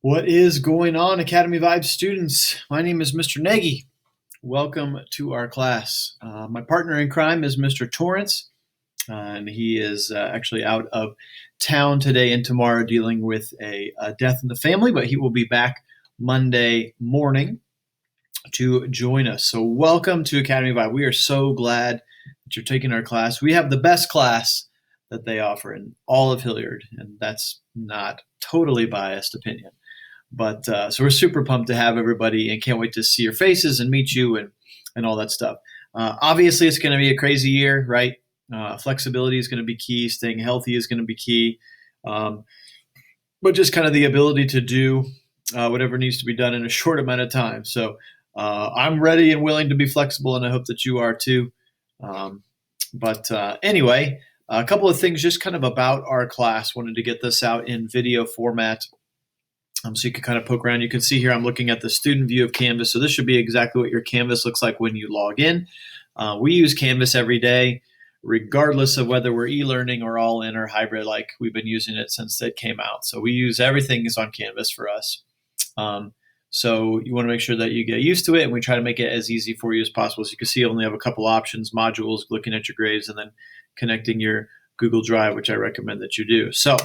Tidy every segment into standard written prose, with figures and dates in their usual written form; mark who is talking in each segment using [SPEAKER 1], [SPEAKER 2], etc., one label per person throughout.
[SPEAKER 1] What is going on, Academy Vibe students? My name is Mr. Nagy. Welcome to our class. My partner in crime is Mr. Torrance, and he is actually out of town today and tomorrow dealing with a death in the family, but he will be back Monday morning to join us. So welcome to Academy Vibe. We are so glad that you're taking our class. We have the best class that they offer in all of Hilliard, and that's not totally biased opinion. But so we're super pumped to have everybody and can't wait to see your faces and meet you and all that stuff. Obviously, it's going to be a crazy year, right? Flexibility is going to be key. Staying healthy is going to be key. But just kind of the ability to do whatever needs to be done in a short amount of time. So I'm ready and willing to be flexible, and I hope that you are too. But anyway, a couple of things just kind of about our class. Wanted to get this out in video format. So you can kind of poke around. You can see here I'm looking at the student view of Canvas. So this should be exactly what your Canvas looks like when you log in. We use Canvas every day, regardless of whether we're e-learning or all in or hybrid, like we've been using it since it came out. So we use everything is on Canvas for us. So you want to make sure that you get used to it, and we try to make it as easy for you as possible. So you can see you only have a couple options: modules, looking at your grades, and then connecting your Google Drive, which I recommend that you do. So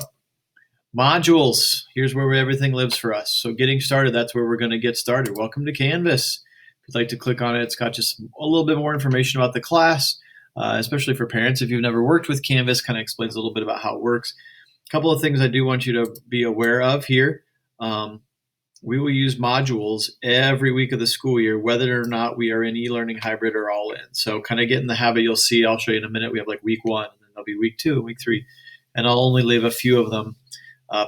[SPEAKER 1] modules, here's where everything lives for us. So getting started, that's where we're going to get started. Welcome to Canvas. If you'd like to click on it, it's got just a little bit more information about the class, especially for parents. If you've never worked with Canvas, kind of explains a little bit about how it works. A couple of things I do want you to be aware of here. We will use modules every week of the school year, whether or not we are in e-learning, hybrid, or all in. So kind of get in the habit. You'll see, I'll show you in a minute, we have like week 1, and then there'll be week 2 and week 3. And I'll only leave a few of them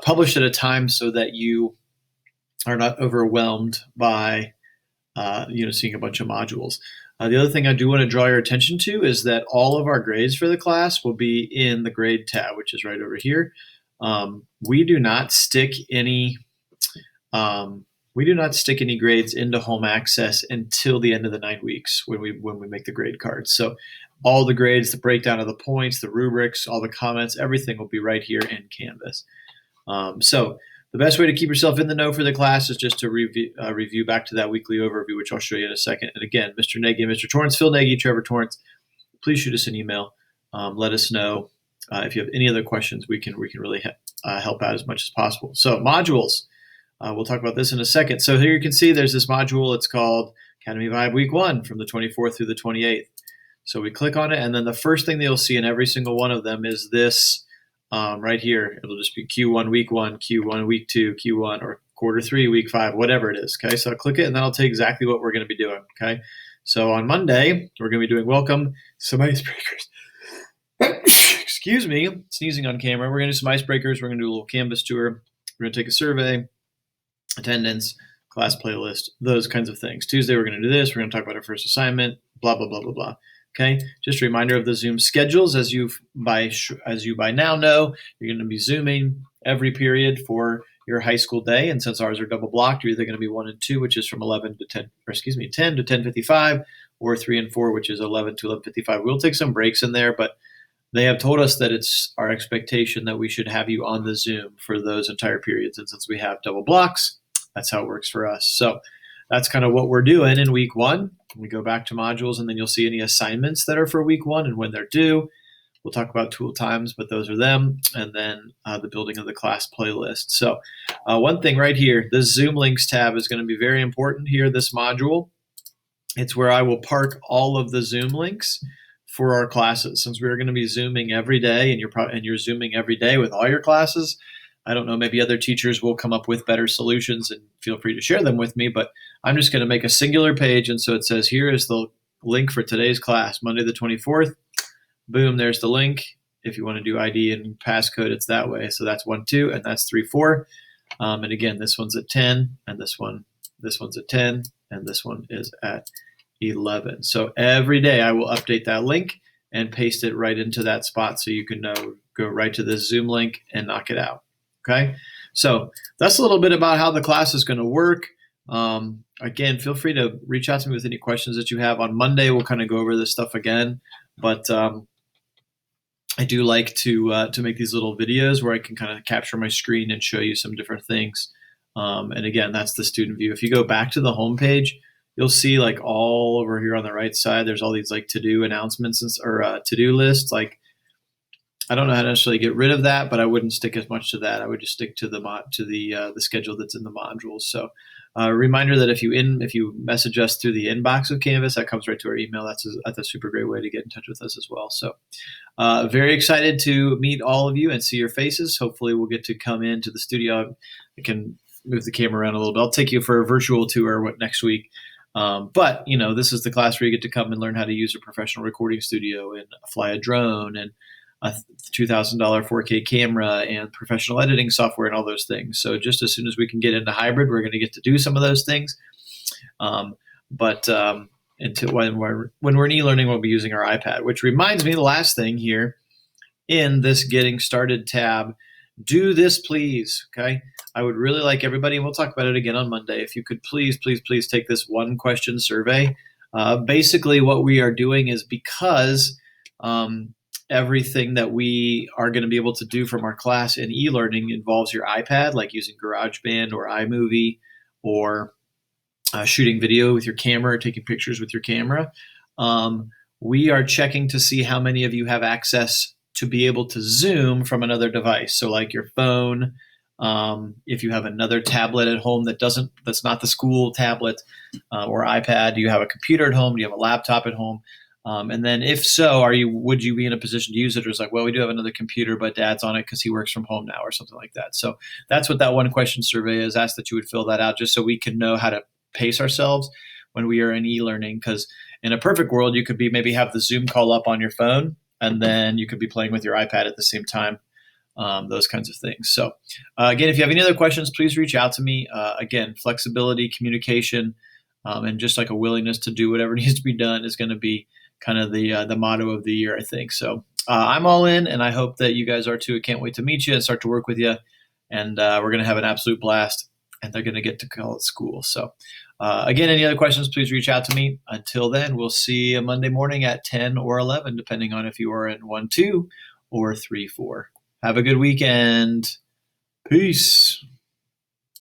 [SPEAKER 1] published at a time so that you are not overwhelmed by seeing a bunch of modules. The other thing I do want to draw your attention to is that all of our grades for the class will be in the grade tab, which is right over here. We do not stick any grades into home access until the end of the 9 weeks when we make the grade cards. So all the grades, the breakdown of the points, the rubrics, all the comments, everything will be right here in Canvas. So the best way to keep yourself in the know for the class is just to review back to that weekly overview, which I'll show you in a second. And again, Mr. Nagy, Mr. Torrance, Phil Nagy, Trevor Torrance, please shoot us an email. Let us know if you have any other questions. We can really help out as much as possible. So modules, we'll talk about this in a second. So here you can see there's this module. It's called Academy Vibe Week 1 from the 24th through the 28th. So we click on it, and then the first thing that you'll see in every single one of them is this. Right here, it'll just be Q1 week 1, Q1 week 2, Q1 or quarter 3 week 5, whatever it is. Okay, so I'll click it, and then I'll tell you exactly what we're going to be doing. Okay, so on Monday we're going to be doing welcome some icebreakers. Excuse me, sneezing on camera. We're going to do some icebreakers. We're going to do a little Canvas tour. We're going to take a survey, attendance, class playlist, those kinds of things. Tuesday we're going to do this. We're going to talk about our first assignment. Blah blah blah blah blah. Okay, just a reminder of the Zoom schedules. As you by now know, you're going to be Zooming every period for your high school day, and since ours are double blocked, you're either going to be 1 and 2, which is from 10 to 10:55, or 3 and 4, which is 11 to 11:55. We'll take some breaks in there, but they have told us that it's our expectation that we should have you on the Zoom for those entire periods, and since we have double blocks, that's how it works for us. So that's kind of what we're doing in week 1. We go back to modules, and then you'll see any assignments that are for week 1 and when they're due. We'll talk about tool times, but those are them. And then the building of the class playlist. So one thing right here, this Zoom links tab is going to be very important here, this module. It's where I will park all of the Zoom links for our classes. Since we're going to be Zooming every day, and you're Zooming every day with all your classes, I don't know, maybe other teachers will come up with better solutions, and feel free to share them with me, but I'm just going to make a singular page. And so it says, here is the link for today's class, Monday the 24th. Boom, there's the link. If you want to do ID and passcode, it's that way. So that's 1, 2, and that's 3, 4. And again, this one's at 10, and this one's at 10, and this one is at 11. So every day I will update that link and paste it right into that spot so you can go right to the Zoom link and knock it out. Okay, so that's a little bit about how the class is going to work. Again, feel free to reach out to me with any questions that you have. On Monday, we'll kind of go over this stuff again, but I do like to make these little videos where I can kind of capture my screen and show you some different things And again, that's the student view. If you go back to the home page, you'll see like all over here on the right side, there's all these like to-do announcements or to-do lists. Like, I don't know how to necessarily get rid of that, but I wouldn't stick as much to that. I would just stick to the schedule that's in the modules. So, reminder that if you message us through the inbox of Canvas, that comes right to our email. That's a super great way to get in touch with us as well. So, very excited to meet all of you and see your faces. Hopefully, we'll get to come into the studio. I can move the camera around a little bit. I'll take you for a virtual tour next week. But this is the class where you get to come and learn how to use a professional recording studio and fly a drone and a $2,000 4K camera and professional editing software and all those things. So just as soon as we can get into hybrid, we're going to get to do some of those things. But until when we're in e-learning, we'll be using our iPad, which reminds me, the last thing here in this Getting Started tab, do this, please. Okay. I would really like everybody, and we'll talk about it again on Monday, if you could please take this 1-question survey. Basically, what we are doing is, because everything that we are going to be able to do from our class in e-learning involves your iPad, like using GarageBand or iMovie, or shooting video with your camera or taking pictures with your camera. We are checking to see how many of you have access to be able to Zoom from another device. So like your phone, if you have another tablet at home that's not the school tablet or iPad, do you have a computer at home? Do you have a laptop at home? And then if so, would you be in a position to use it? Or it's like, well, we do have another computer, but Dad's on it because he works from home now, or something like that. So that's what that 1-question survey is. Ask that you would fill that out just so we can know how to pace ourselves when we are in e-learning. Because in a perfect world, you could maybe have the Zoom call up on your phone, and then you could be playing with your iPad at the same time. Those kinds of things. So again, if you have any other questions, please reach out to me. Again, flexibility, communication, and just like a willingness to do whatever needs to be done is going to be kind of the motto of the year, I think. So I'm all in, and I hope that you guys are too. I can't wait to meet you and start to work with you. And we're going to have an absolute blast, and they're going to get to call it school. So again, any other questions, please reach out to me. Until then, we'll see you Monday morning at 10 or 11, depending on if you are in 1, 2, or 3, 4. Have a good weekend. Peace.